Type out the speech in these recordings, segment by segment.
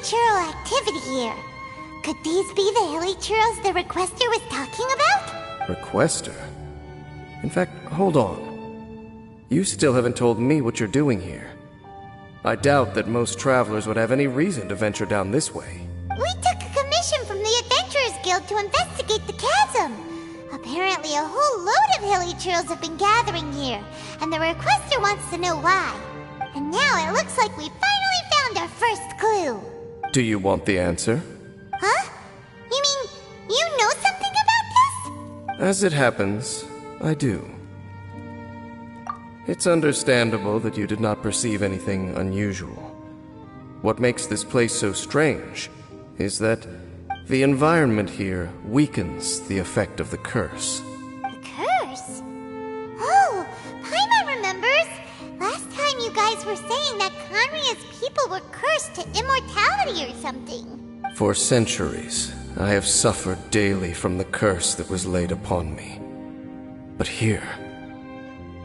churl activity here. Could these be the hilly churls the requester was talking about? Requester? In fact, hold on. You still haven't told me what you're doing here. I doubt that most travelers would have any reason to venture down this way. We took a commission from the Adventurers Guild to investigate the chasm. Apparently a whole load of hilly churls have been gathering here, and the requester wants to know why. And now it looks like we finally found our first clue. Do you want the answer? Huh? You mean, you know something about this? As it happens, I do. It's understandable that you did not perceive anything unusual. What makes this place so strange is that the environment here weakens the effect of the curse. The curse? Oh, Paimon remembers! Last time you guys were saying that Conria's people were cursed to immortality or something. For centuries, I have suffered daily from the curse that was laid upon me. But here,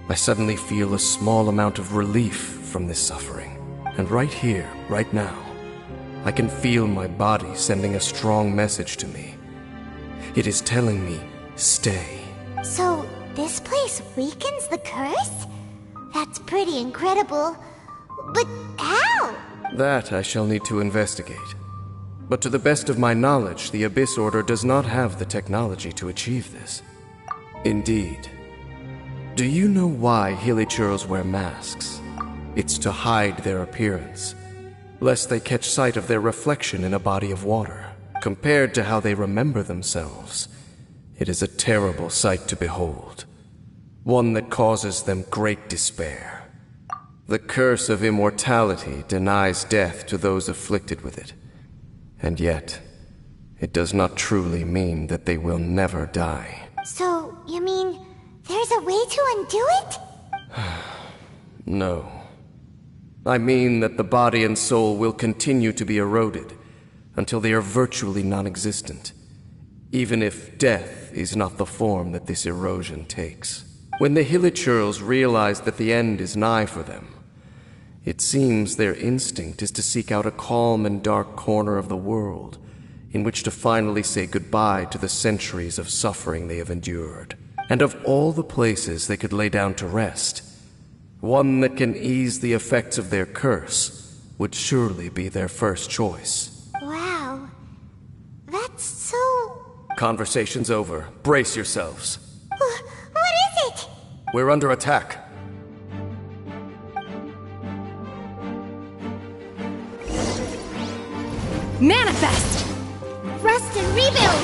I suddenly feel a small amount of relief from this suffering. And right here, right now, I can feel my body sending a strong message to me. It is telling me, stay. So, this place weakens the curse? That's pretty incredible. But how? That I shall need to investigate. But to the best of my knowledge, the Abyss Order does not have the technology to achieve this. Indeed. Do you know why Hilichurls wear masks? It's to hide their appearance, lest they catch sight of their reflection in a body of water. Compared to how they remember themselves, it is a terrible sight to behold. One that causes them great despair. The curse of immortality denies death to those afflicted with it. And yet, it does not truly mean that they will never die. So, you mean there's a way to undo it? No. I mean that the body and soul will continue to be eroded until they are virtually non-existent, even if death is not the form that this erosion takes. When the Hilichurls realize that the end is nigh for them, it seems their instinct is to seek out a calm and dark corner of the world in which to finally say goodbye to the centuries of suffering they have endured. And of all the places they could lay down to rest, one that can ease the effects of their curse would surely be their first choice. Wow. That's so... Conversation's over. Brace yourselves. What is it? We're under attack. Manifest! Rust and rebuild!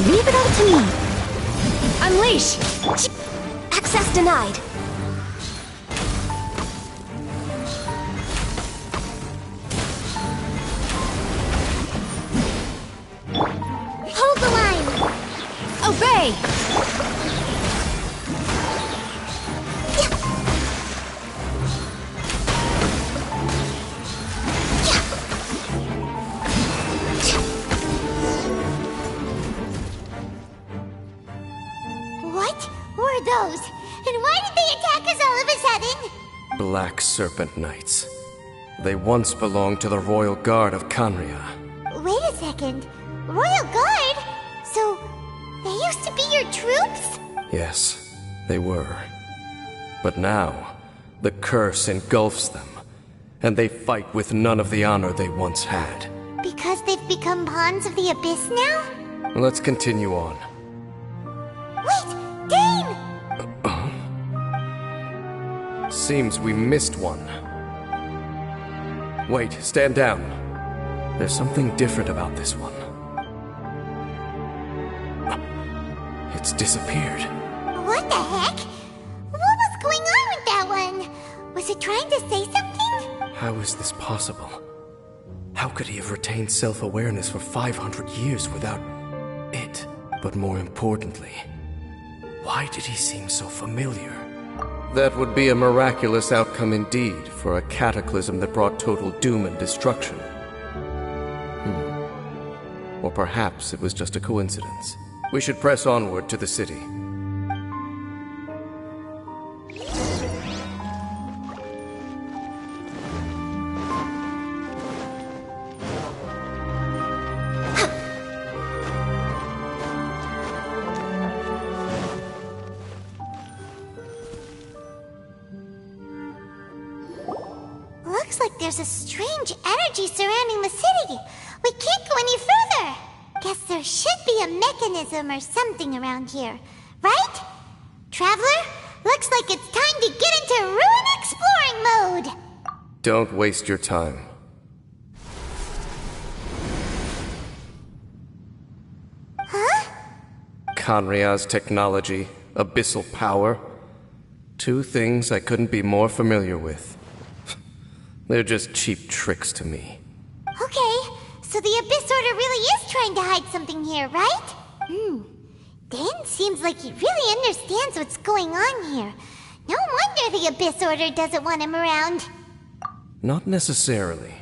Leave it all to me! Unleash! Access denied! Hold the line! Obey! What were those? And why did they attack us all of a sudden? Black Serpent Knights. They once belonged to the Royal Guard of Conria. Wait a second. Royal Guard? So, they used to be your troops? Yes, they were. But now, the curse engulfs them, and they fight with none of the honor they once had. Because they've become pawns of the Abyss now? Let's continue on. Wait! Dain! Seems we missed one. Wait, stand down. There's something different about this one. It's disappeared. What the heck? What was going on with that one? Was it trying to say something? How is this possible? How could he have retained self-awareness for 500 years without it? But more importantly, why did he seem so familiar? That would be a miraculous outcome indeed for a cataclysm that brought total doom and destruction. Or perhaps it was just a coincidence. We should press onward to the city. Looks like there's a strange energy surrounding the city. We can't go any further. Guess there should be a mechanism or something around here, right? Traveler, looks like it's time to get into ruin exploring mode. Don't waste your time. Huh? Kanria's technology, abyssal power. Two things I couldn't be more familiar with. They're just cheap tricks to me. Okay, so the Abyss Order really is trying to hide something here, right? Dain seems like he really understands what's going on here. No wonder the Abyss Order doesn't want him around. Not necessarily.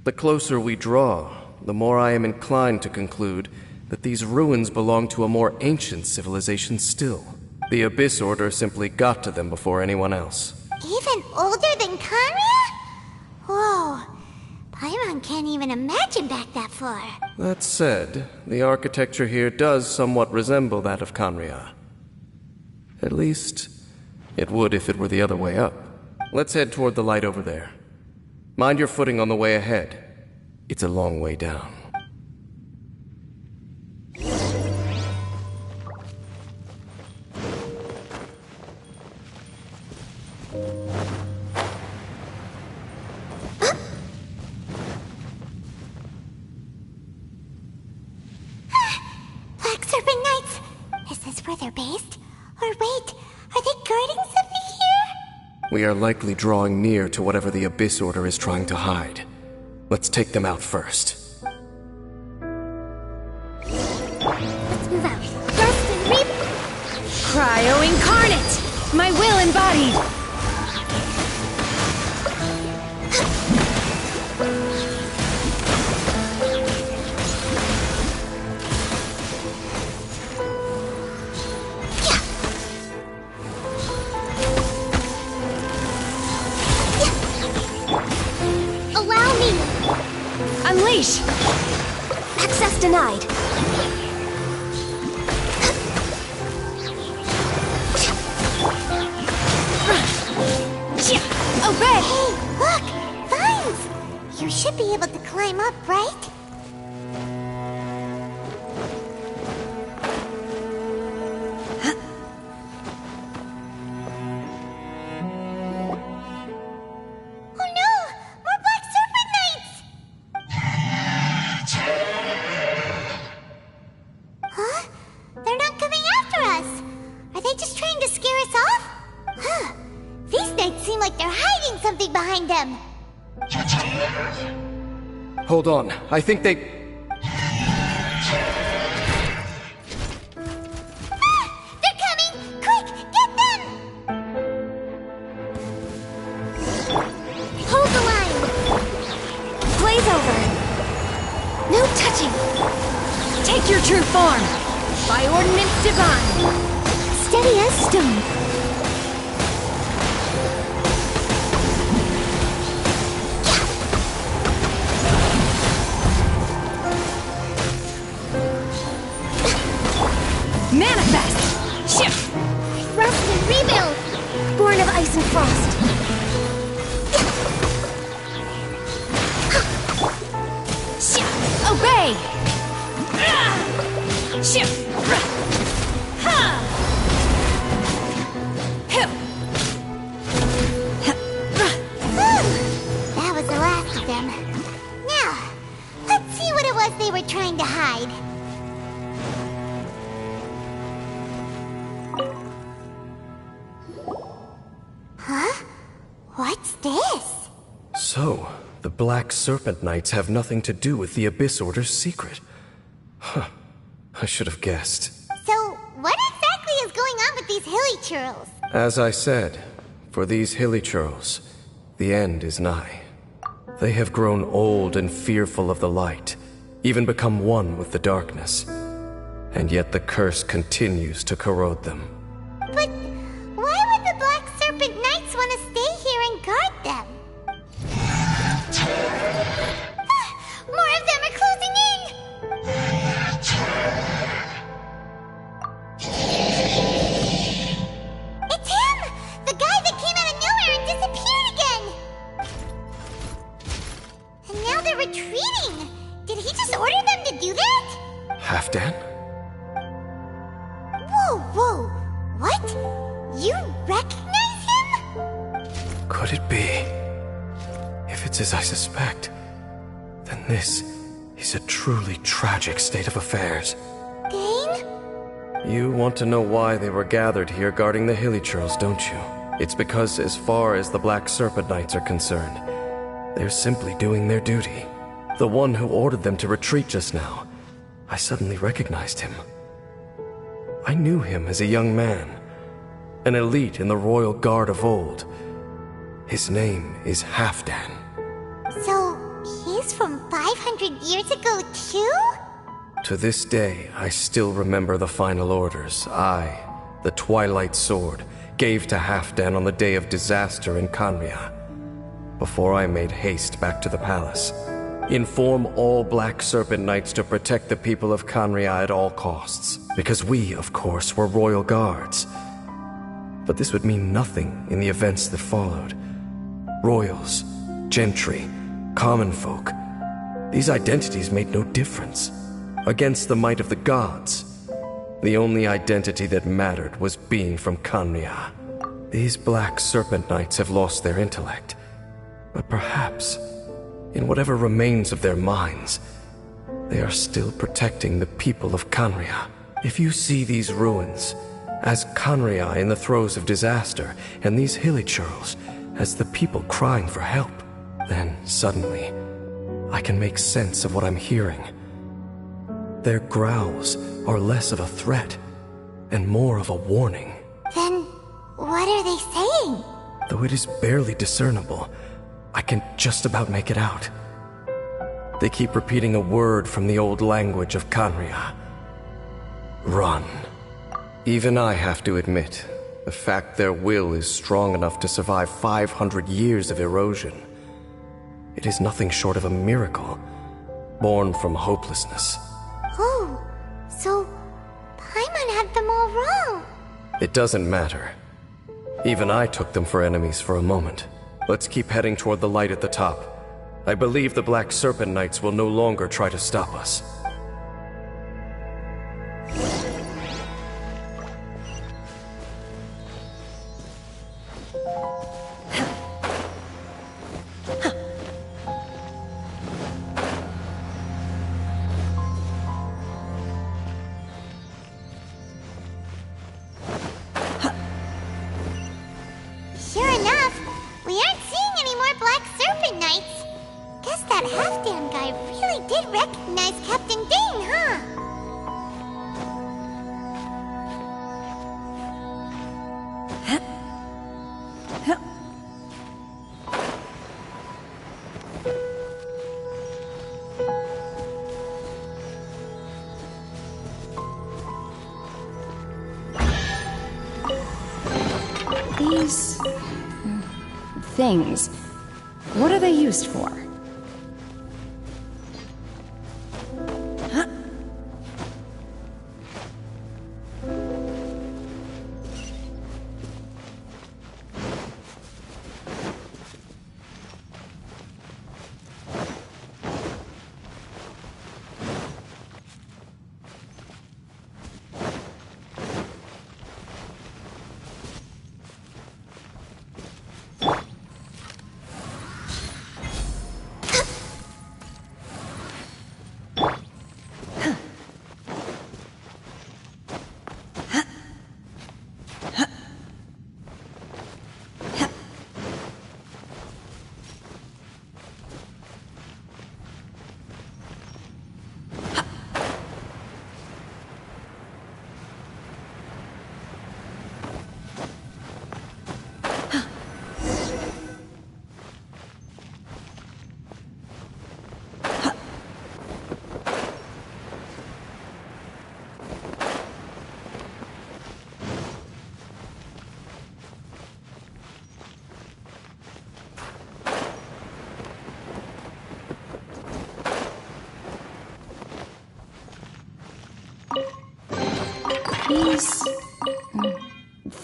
The closer we draw, the more I am inclined to conclude that these ruins belong to a more ancient civilization still. The Abyss Order simply got to them before anyone else. Even older than Kanria? Whoa. Paimon can't even imagine back that far. That said, the architecture here does somewhat resemble that of Kanria. At least, it would if it were the other way up. Let's head toward the light over there. Mind your footing on the way ahead. It's a long way down. Black Serpent Knights! Is this where they're based? Or wait, are they guarding something here? We are likely drawing near to whatever the Abyss Order is trying to hide. Let's take them out first. Let's move out. First and reap! Cryo incarnate! My will embodied! Allow me! Unleash! Access denied. Obey! Hey, look! Vines! You should be able to climb up, right? Oh no! More Black Serpent Knights! Huh? They're not coming after us! Are they just trying to scare us off? Huh. These knights seem like they're hiding something behind them. Hold on, I think they... Ah! They're coming! Quick, get them! Hold the line! Blaze over! No touching! Take your true form! By ordinance divine! Steady as stone! Manifest! Shift! Rust and rebuild! Born of ice and frost! Shift! Obey! Shift! Ha! That was the last of them. Now, let's see what it was they were trying to hide. Huh? What's this? So, the Black Serpent Knights have nothing to do with the Abyss Order's secret. Huh. I should have guessed. So, what exactly is going on with these hilly churls? As I said, for these hilly churls, the end is nigh. They have grown old and fearful of the light, even become one with the darkness. and yet the curse continues to corrode them. But why would the Black Serpent Knights want to stay here and guard them? More of them are closing in! It's him! The guy that came out of nowhere and disappeared again! And now they're retreating! Did he just order them to do that? Halfdan? Whoa! What? You recognize him? Could it be? If it's as I suspect, then this is a truly tragic state of affairs. Dain? You want to know why they were gathered here guarding the Hilichurls, don't you? It's because as far as the Black Serpent Knights are concerned, they're simply doing their duty. The one who ordered them to retreat just now, I suddenly recognized him. I knew him as a young man, an elite in the royal guard of old. His name is Halfdan. So, he's from 500 years ago too? To this day, I still remember the final orders I, the Twilight Sword, gave to Halfdan on the day of disaster in Khaenri'ah. Before I made haste back to the palace. Inform all Black Serpent Knights to protect the people of Khaenri'ah at all costs. Because we, of course, were royal guards. But this would mean nothing in the events that followed. Royals, gentry, common folk. These identities made no difference. Against the might of the gods, the only identity that mattered was being from Khaenri'ah. These Black Serpent Knights have lost their intellect. But perhaps, in whatever remains of their minds, they are still protecting the people of Khaenri'ah. If you see these ruins as Khaenri'ah in the throes of disaster, and these Hilichurls as the people crying for help, then suddenly I can make sense of what I'm hearing. Their growls are less of a threat and more of a warning. Then, what are they saying? Though it is barely discernible, I can just about make it out. They keep repeating a word from the old language of Khaenri'ah. Run. Even I have to admit, the fact their will is strong enough to survive 500 years of erosion. It is nothing short of a miracle, born from hopelessness. Oh, so Paimon had them all wrong. It doesn't matter. Even I took them for enemies for a moment. Let's keep heading toward the light at the top. I believe the Black Serpent Knights will no longer try to stop us. Sure enough, we aren't seeing any more Black Serpent Knights. Guess that Halfdan guy really did recognize Captain Dain, huh? These things, what are they used for?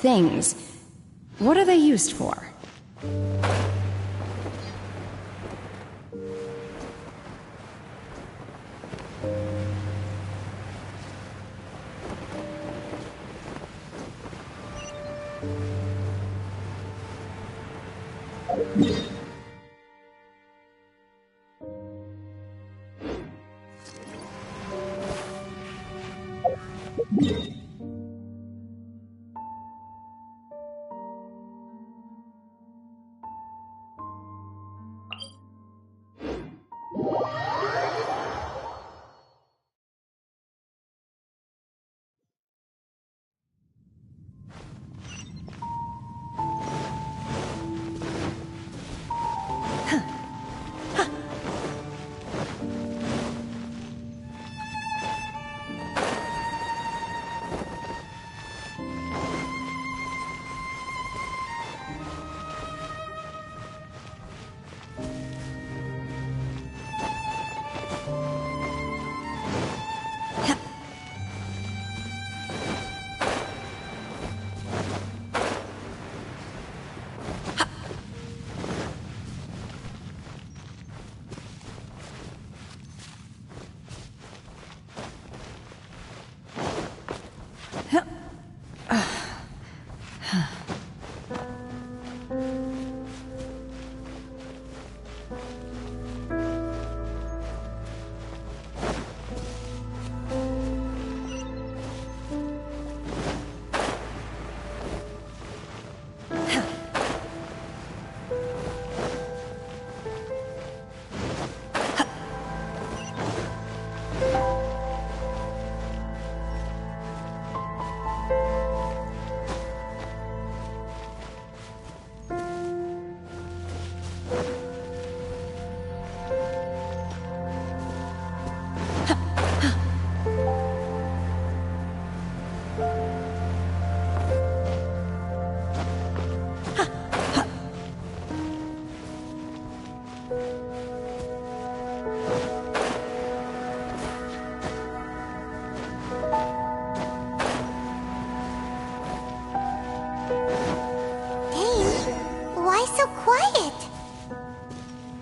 things. What are they used for?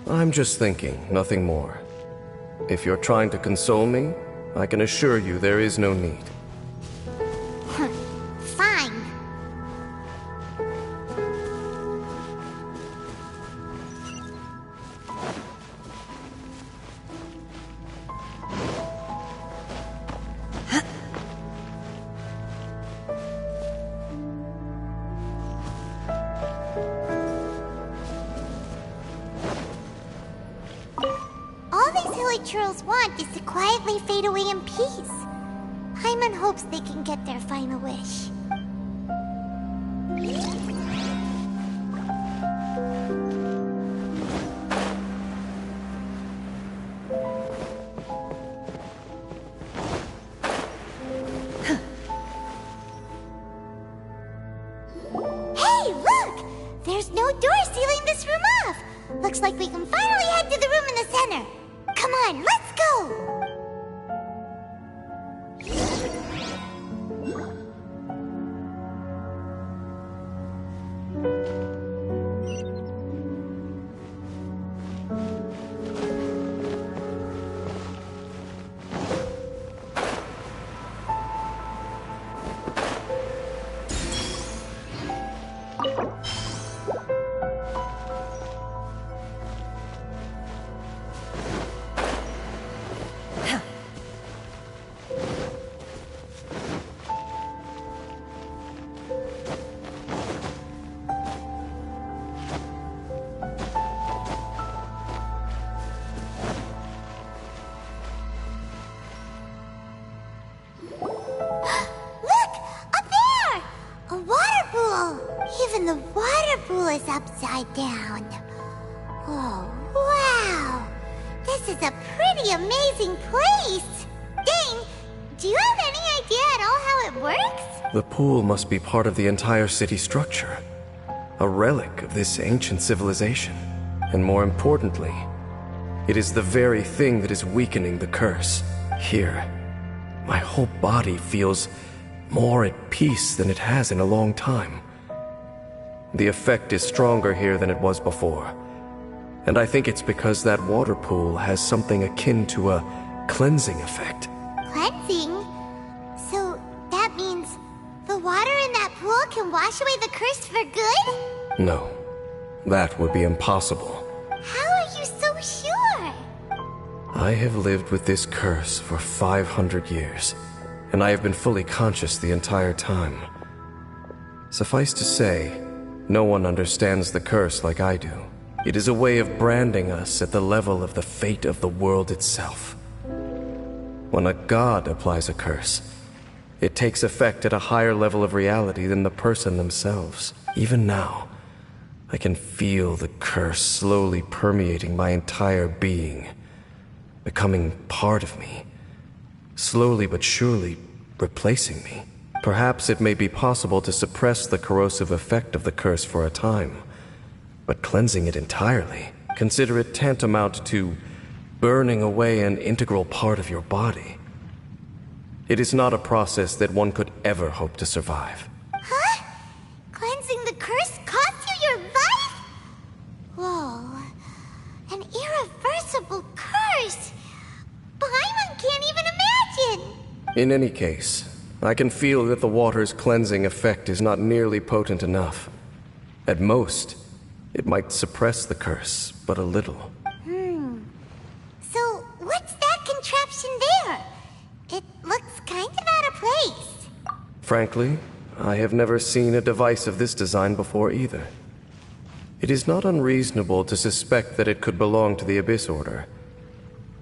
I'm just thinking, nothing more. If you're trying to console me, I can assure you there is no need. Fine. Churls want is to quietly fade away in peace. Paimon hopes they can get their final wish. Hey, look! There's no door sealing this room off! Looks like we can finally head to the room in the center. Come on, let's go! Even the water pool is upside down. Oh, wow! This is a pretty amazing place! Dain, do you have any idea at all how it works? The pool must be part of the entire city structure. A relic of this ancient civilization. And more importantly, it is the very thing that is weakening the curse. Here, my whole body feels more at peace than it has in a long time. The effect is stronger here than it was before, and I think it's because that water pool has something akin to a cleansing effect. Cleansing? So that means the water in that pool can wash away the curse for good? No, that would be impossible. How are you so sure? I have lived with this curse for 500 years, and I have been fully conscious the entire time. Suffice to say, no one understands the curse like I do. It is a way of branding us at the level of the fate of the world itself. When a god applies a curse, it takes effect at a higher level of reality than the person themselves. Even now, I can feel the curse slowly permeating my entire being, becoming part of me, slowly but surely replacing me. Perhaps it may be possible to suppress the corrosive effect of the curse for a time, but cleansing it entirely, consider it tantamount to burning away an integral part of your body. It is not a process that one could ever hope to survive. Huh? Cleansing the curse cost you your life? Whoa. An irreversible curse! Paimon can't even imagine! In any case, I can feel that the water's cleansing effect is not nearly potent enough. At most, it might suppress the curse, but a little. So, what's that contraption there? It looks kind of out of place. Frankly, I have never seen a device of this design before either. It is not unreasonable to suspect that it could belong to the Abyss Order.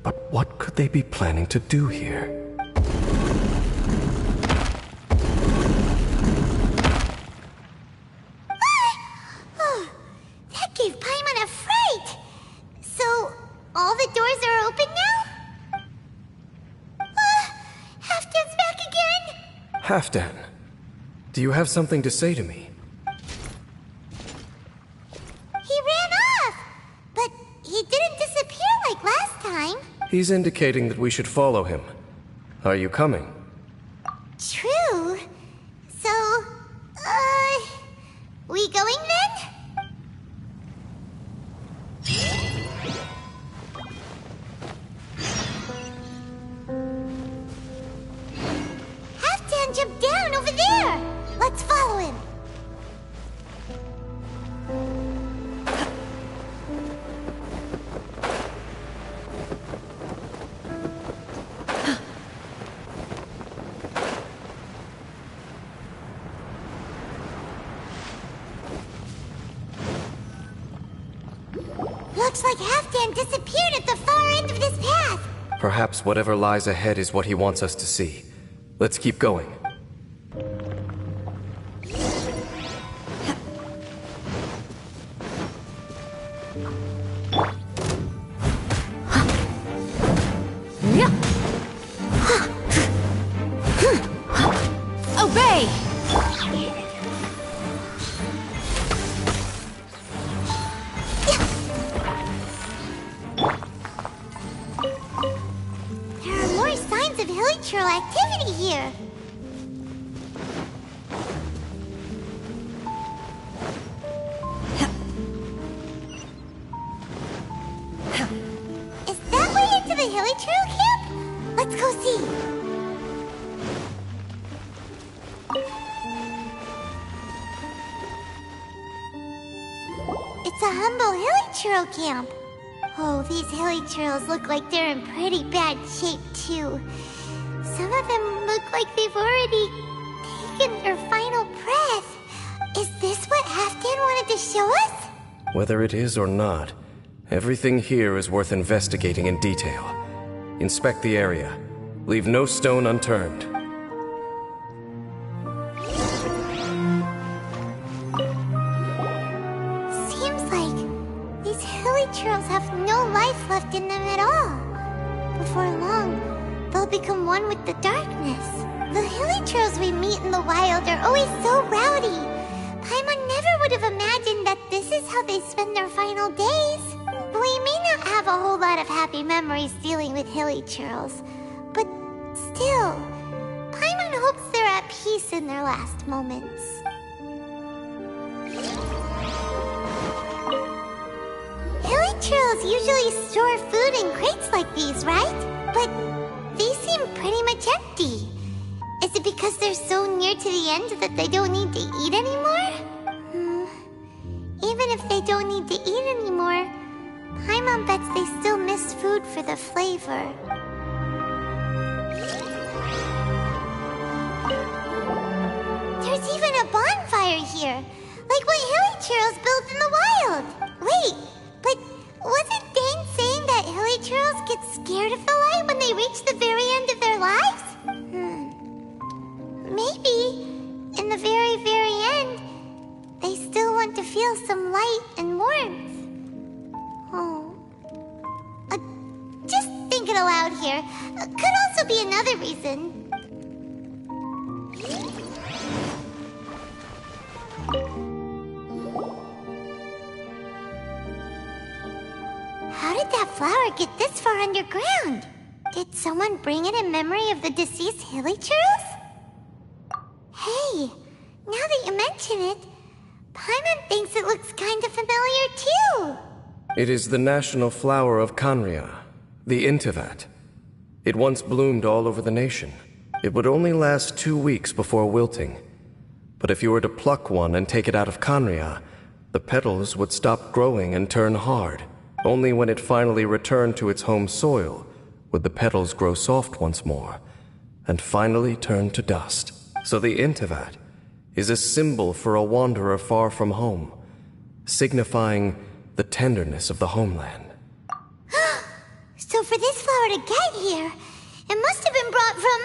But what could they be planning to do here? That gave Paimon a fright! So, all the doors are open now? Halfdan's back again! Halfdan, do you have something to say to me? He ran off! But he didn't disappear like last time. He's indicating that we should follow him. Are you coming? True. So, we going then? Halfdan jumped down over there! Let's follow him! Looks like Halfdan disappeared at the far end of this path. Perhaps whatever lies ahead is what he wants us to see. Let's keep going. Obey! There are more signs of hilichurl activity here. Is that way into the hilichurl camp? Let's go see. It's a humble hilichurl camp. Oh, these hilichurls look like they're in pretty bad shape, too. Some of them look like they've already taken their final breath. Is this what Halfdan wanted to show us? Whether it is or not, everything here is worth investigating in detail. Inspect the area. Leave no stone unturned. Seems like these hilichurls have no life left in them at all. Before long, they'll become one with the darkness. The hilichurls we meet in the wild are always so rowdy. Paimon never would have imagined that this is how they spend their final days. We may not have a whole lot of happy memories dealing with hilichurls, but still, Paimon hopes they're at peace in their last moments. Hilichurls usually store food in crates like these, right? But these seem pretty much empty. Is it because they're so near to the end that they don't need to eat anymore? Even if they don't need to eat anymore, Paimon bets they still miss food for the flavor. There's even a bonfire here, like what hilichurls build in the wild. Wait, but wasn't Dain saying that hilichurls get scared of the light when they reach the very end of their lives? Maybe, in the very, very end, they still want to feel some light and warmth. Oh. Just thinking aloud here. Could also be another reason. How did that flower get this far underground? Did someone bring it in memory of the deceased hilichurls? Hey, now that you mention it, Paimon thinks it looks kind of familiar too. It is the national flower of Kanria, the Intivat. It once bloomed all over the nation. It would only last 2 weeks before wilting. But if you were to pluck one and take it out of Kanria, the petals would stop growing and turn hard. Only when it finally returned to its home soil would the petals grow soft once more, and finally turn to dust. So the Intivat is a symbol for a wanderer far from home, signifying the tenderness of the homeland. So for this flower to get here, it must have been brought from...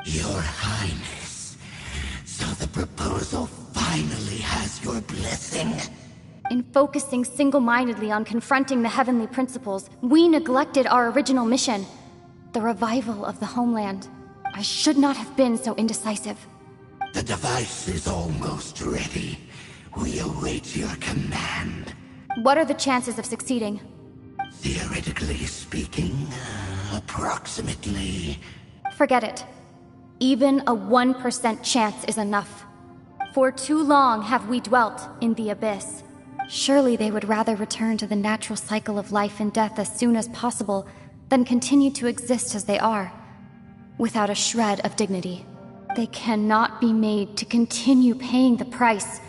Your Highness, so the proposal finally has your blessing? In focusing single-mindedly on confronting the heavenly principles, we neglected our original mission, the revival of the homeland. I should not have been so indecisive. The device is almost ready. We await your command. What are the chances of succeeding? Theoretically speaking, approximately... Forget it. Even a 1% chance is enough. For too long have we dwelt in the abyss. Surely they would rather return to the natural cycle of life and death as soon as possible than continue to exist as they are, without a shred of dignity. They cannot be made to continue paying the price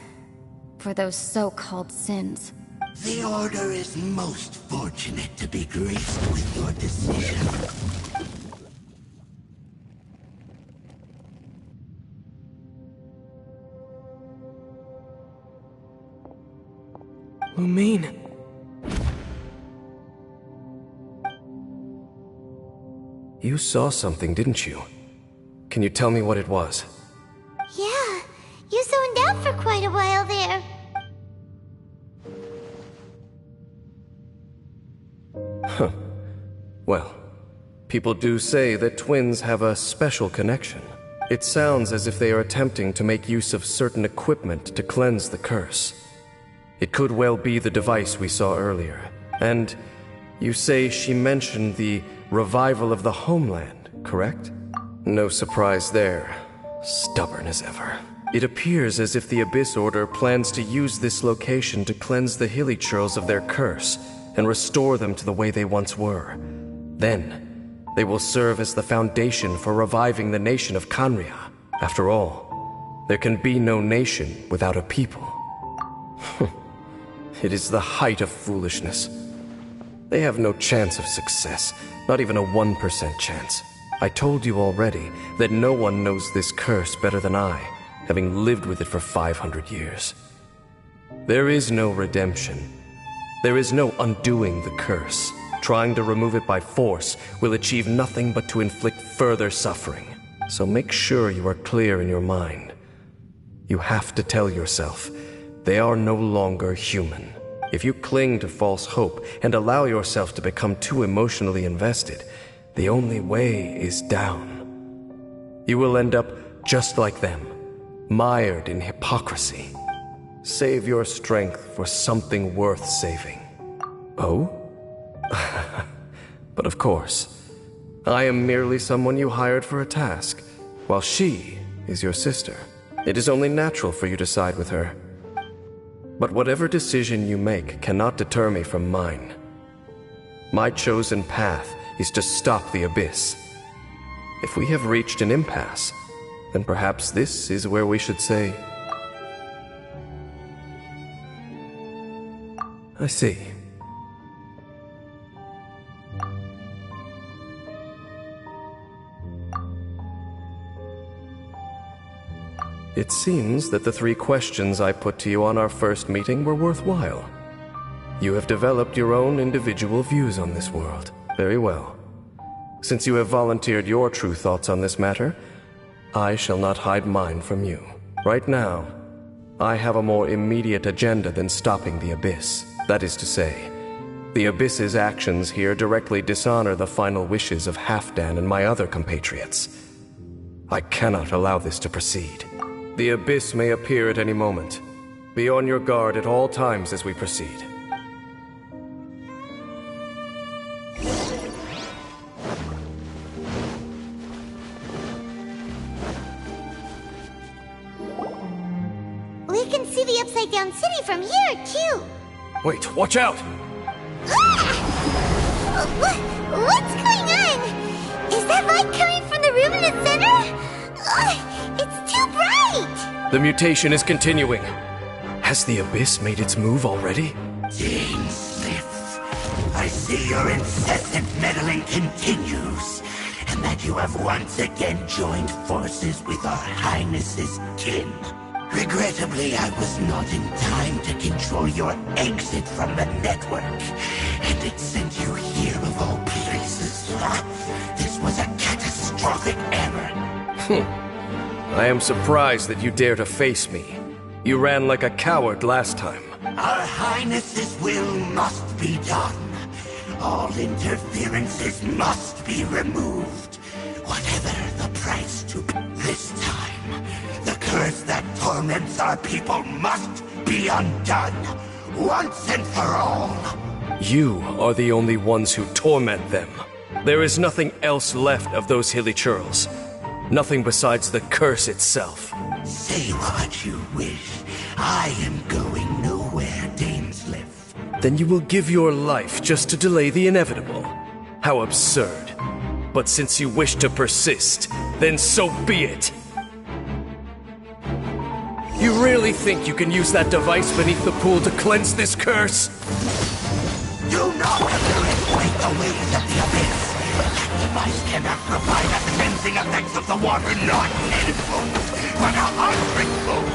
for those so-called sins. The Order is most fortunate to be graced with your decision. Lumine. You saw something, didn't you? Can you tell me what it was? Yeah, you zoned out for quite a while there. Huh. Well, people do say that twins have a special connection. It sounds as if they are attempting to make use of certain equipment to cleanse the curse. It could well be the device we saw earlier. And you say she mentioned the revival of the homeland, correct? No surprise there. Stubborn as ever. It appears as if the Abyss Order plans to use this location to cleanse the hilichurls of their curse and restore them to the way they once were. Then, they will serve as the foundation for reviving the nation of Kanria. After all, there can be no nation without a people. It is the height of foolishness. They have no chance of success, not even a 1% chance. I told you already that no one knows this curse better than I, having lived with it for 500 years. There is no redemption. There is no undoing the curse. Trying to remove it by force will achieve nothing but to inflict further suffering. So make sure you are clear in your mind. You have to tell yourself, they are no longer human. If you cling to false hope and allow yourself to become too emotionally invested, the only way is down. You will end up just like them, mired in hypocrisy. Save your strength for something worth saving. Oh? But of course, I am merely someone you hired for a task, while she is your sister. It is only natural for you to side with her. But whatever decision you make cannot deter me from mine. My chosen path is to stop the Abyss. If we have reached an impasse, then perhaps this is where we should say... I see. It seems that the 3 questions I put to you on our first meeting were worthwhile. You have developed your own individual views on this world. Very well. Since you have volunteered your true thoughts on this matter, I shall not hide mine from you. Right now, I have a more immediate agenda than stopping the Abyss. That is to say, the Abyss's actions here directly dishonor the final wishes of Halfdan and my other compatriots. I cannot allow this to proceed. The Abyss may appear at any moment. Be on your guard at all times as we proceed. We can see the Upside Down City from here, too. Wait, watch out! What's going on? Is that light coming from the room in the center? It's too bright! The mutation is continuing. Has the Abyss made its move already? Dain Slith, I see your incessant meddling continues, and that you have once again joined forces with our Highness's kin. Regrettably, I was not in time to control your exit from the network, and it sent you here of all places. This was a catastrophic error. I am surprised that you dare to face me. You ran like a coward last time. Our Highness's will must be done. All interferences must be removed, whatever the price to pay. This time, the curse that torments our people must be undone, once and for all. You are the only ones who torment them. There is nothing else left of those hilly churls. Nothing besides the curse itself. Say what you wish. I am going nowhere, Dain Slith. Then you will give your life just to delay the inevitable. How absurd. But since you wish to persist, then so be it. You really think you can use that device beneath the pool to cleanse this curse? Do not underestimate the ways of the Abyss. That device cannot provide the cleansing effects of the water not tenfold, but 100-fold.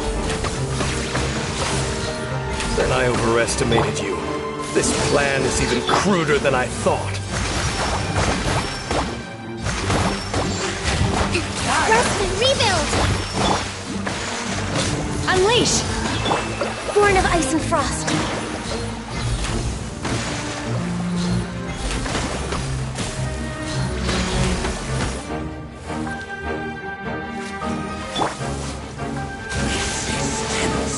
Then I overestimated you. This plan is even cruder than I thought. Rest and rebuild! Unleash! Born of ice and frost. Resistance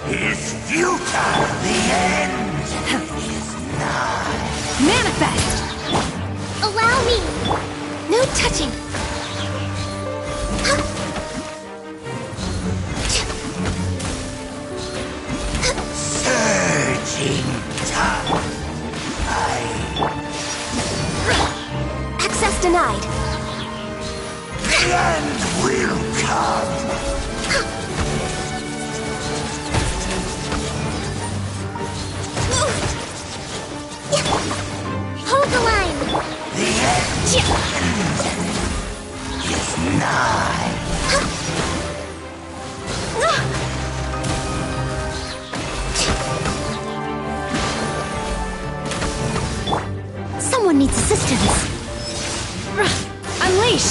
is futile. The end is nigh. Manifest! Allow me! No touching! Surging tide. Access denied. The end will come. Hold the line! The end is nigh. Someone needs assistance. Unleash!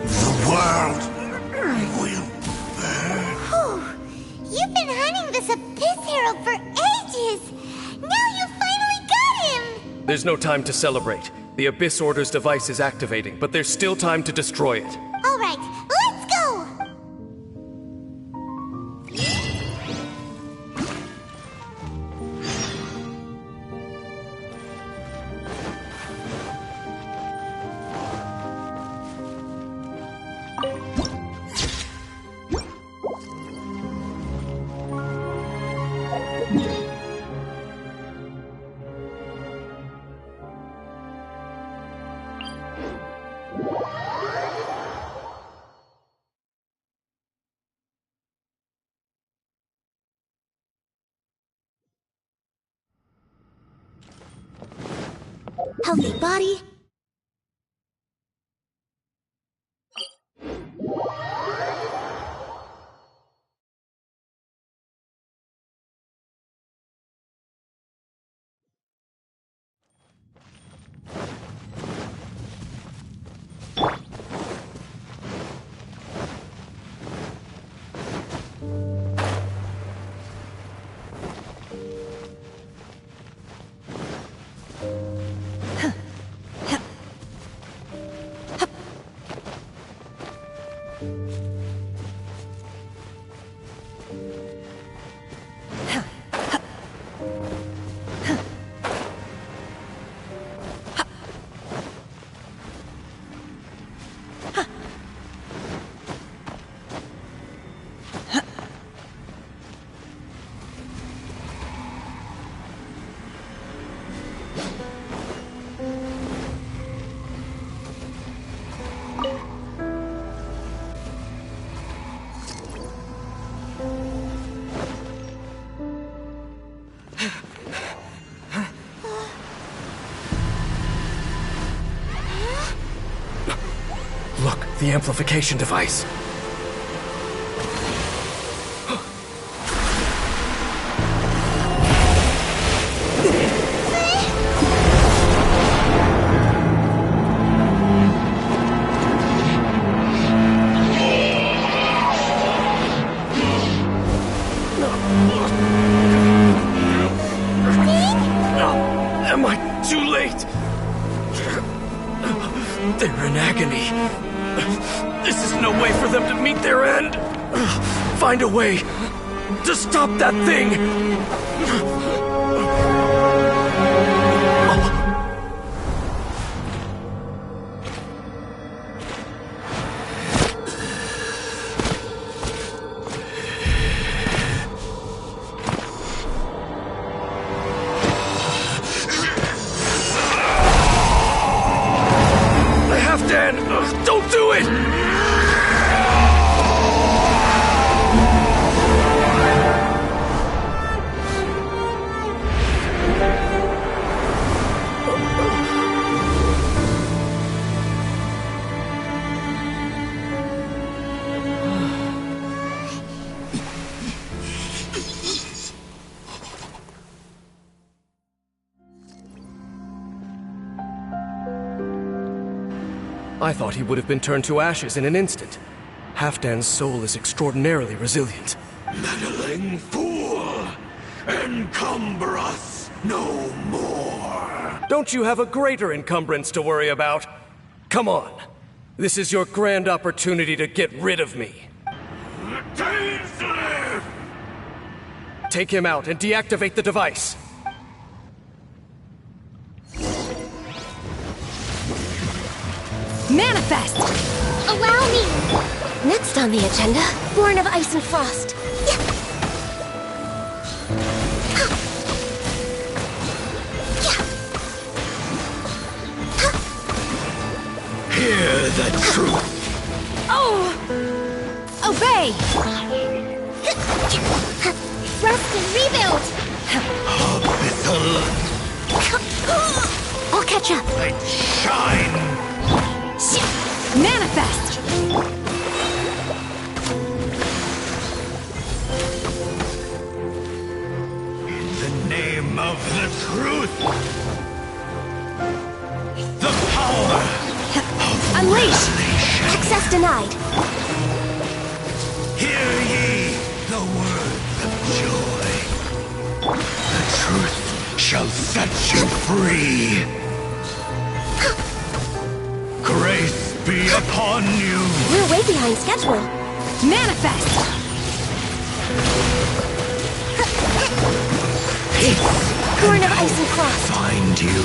The world will burn. Whew. You've been hunting this Abyss Herald for ages! Now you finally got him! There's no time to celebrate. The Abyss Order's device is activating, but there's still time to destroy it. All right, let's go! Healthy body. Look, the amplification device. Am I too late? They're in agony. This is no way for them to meet their end. Find a way to stop that thing. Dan, don't do it! I thought he would have been turned to ashes in an instant. Halfdan's soul is extraordinarily resilient. Meddling fool! Encumber us no more! Don't you have a greater encumbrance to worry about? Come on. This is your grand opportunity to get rid of me. Dain slave! Take him out and deactivate the device. Manifest! Allow me! Next on the agenda, Born of Ice and Frost. Hear the truth! Oh! Obey! Rest and rebuild! Abyssal I'll catch up. light shine! Manifest! In the name of the truth! The power of Unleash! revelation! Access denied. Hear ye the words of joy. The truth shall set you free. on you! We're way behind schedule. Manifest! Born of ice and frost. Find you.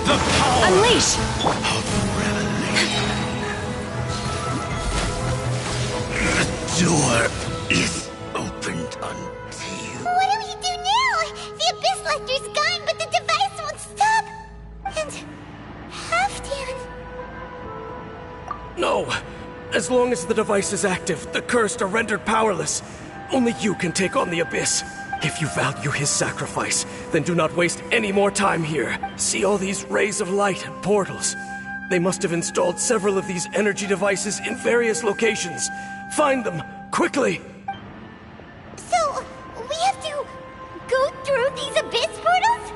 The power Unleash! of revelation. The door is opened unto you. What do we do now? The Abyss Lecter's gone, but the device won't stop. And Halfdan. No! As long as the device is active, the cursed are rendered powerless. Only you can take on the Abyss. If you value his sacrifice, then do not waste any more time here. See all these rays of light and portals? They must have installed several of these energy devices in various locations. Find them, quickly! So, we have to go through these Abyss portals?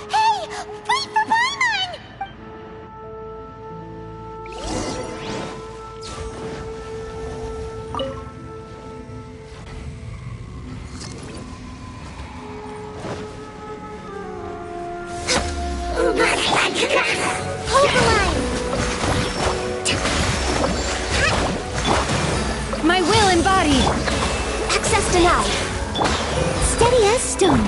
Hey! Wait for Paimon! Hold the line! My will embodied! Access denied. Steady as stone.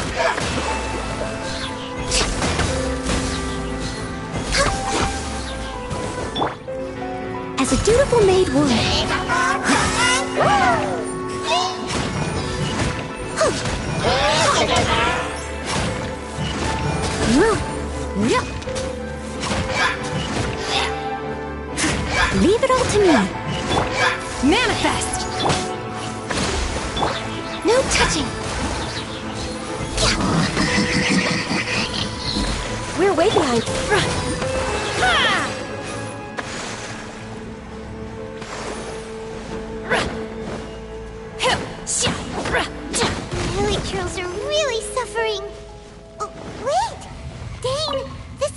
As a dutiful maid would. Leave it all to me. Manifest! No touching. We're way behind. Heli Churls are really suffering. Oh, wait! Dain, this...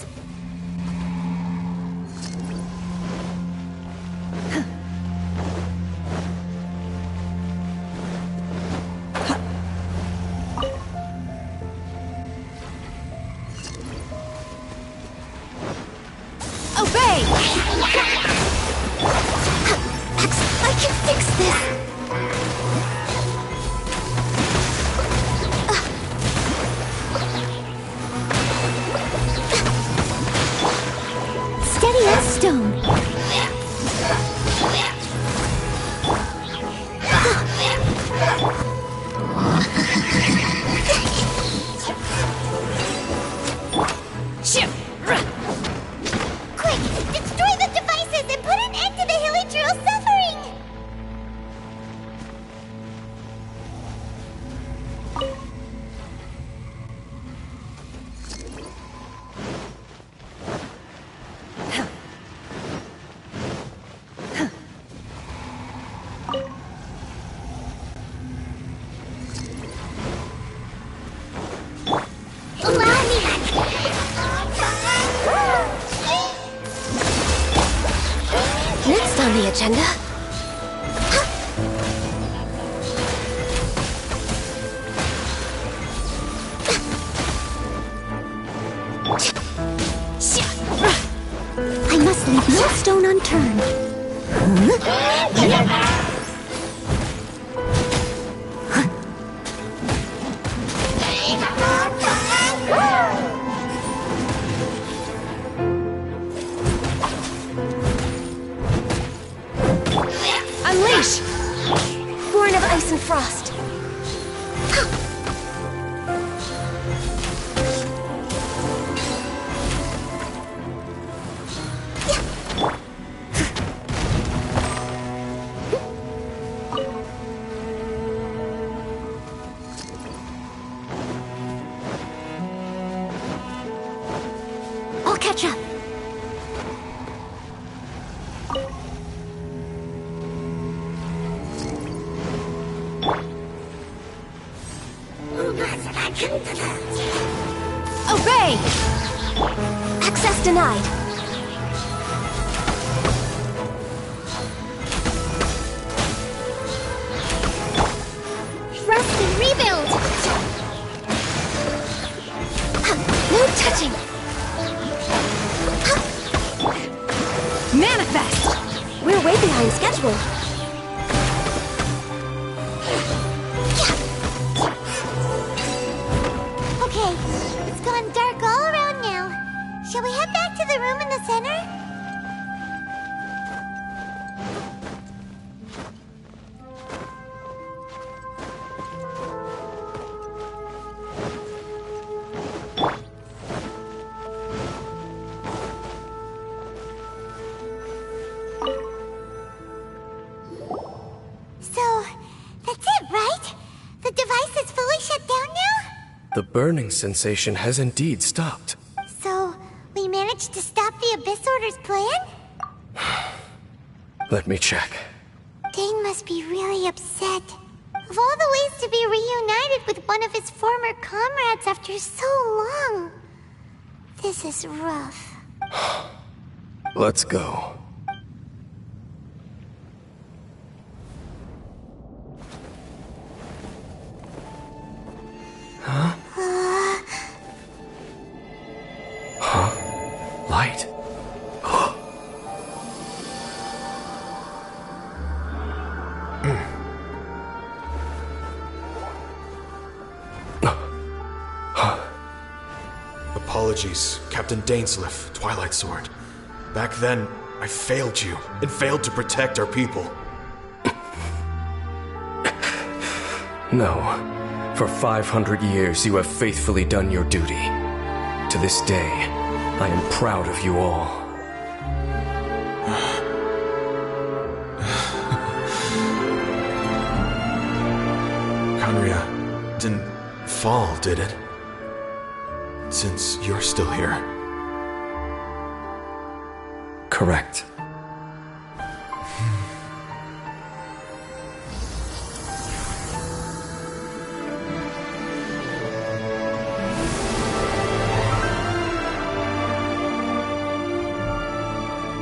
Obey! I can fix this. Steady as stone. Quick! Destroy the devices and put an end to the Heli Churl suffering! Allow me! Next on the agenda. I must leave no stone unturned. Unleash! Born of ice and frost. I'll catch up. Obey! Access denied. Trust and rebuild! No touching. to the room in the center? So, that's it, right? The device is fully shut down now? The burning sensation has indeed stopped. So, we managed to stop the Abyss Order's plan? Let me check. Dain must be really upset. Of all the ways to be reunited with one of his former comrades after so long, this is rough. Let's go. Huh? Light. Apologies, Captain Dainsliff, Twilight Sword. Back then, I failed you, and failed to protect our people. No. For 500 years, you have faithfully done your duty. To this day, I am proud of you all. Conria didn't fall, did it? Since you're still here. Correct.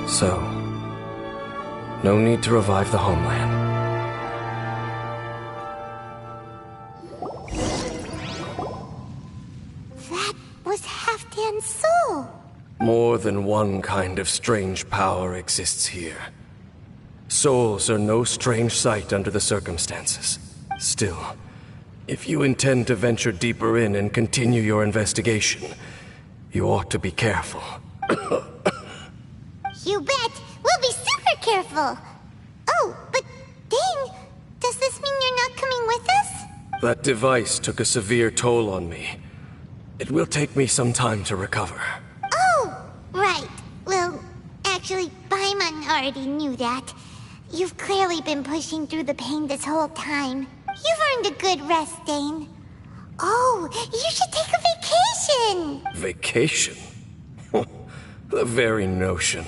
So, no need to revive the homeland. That was Halfdan's soul. More than one kind of strange power exists here. Souls are no strange sight under the circumstances. Still, if you intend to venture deeper in and continue your investigation, you ought to be careful. You bet. We'll be super careful. Oh, but Dain, does this mean you're not coming with us? That device took a severe toll on me. It will take me some time to recover. Oh, right. Well, actually, Paimon already knew that. You've clearly been pushing through the pain this whole time. You've earned a good rest, Dain. Oh, you should take a vacation! Vacation? The very notion.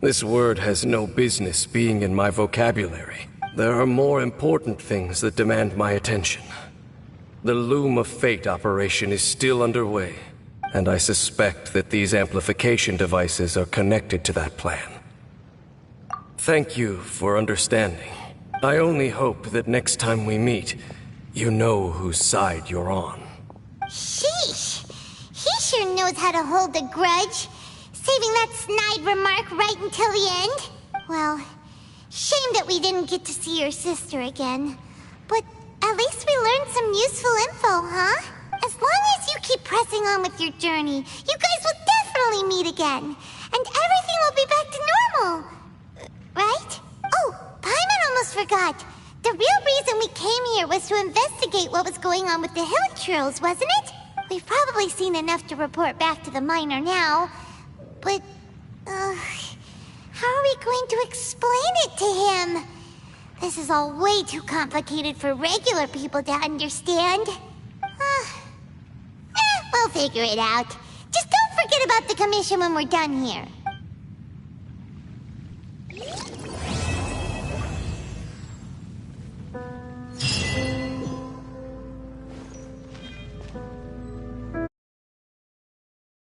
This word has no business being in my vocabulary. There are more important things that demand my attention. The Loom of Fate operation is still underway, and I suspect that these amplification devices are connected to that plan. Thank you for understanding. I only hope that next time we meet, you know whose side you're on. Sheesh! He sure knows how to hold a grudge. Saving that snide remark right until the end? Well, shame that we didn't get to see your sister again. But at least we learned some useful info, huh? As long as you keep pressing on with your journey, you guys will definitely meet again. And everything will be back to normal. Right? Oh, Paimon almost forgot. The real reason we came here was to investigate what was going on with the hill trolls, wasn't it? We've probably seen enough to report back to the miner now. But, how are we going to explain it to him? This is all way too complicated for regular people to understand. We'll figure it out. Just don't forget about the commission when we're done here.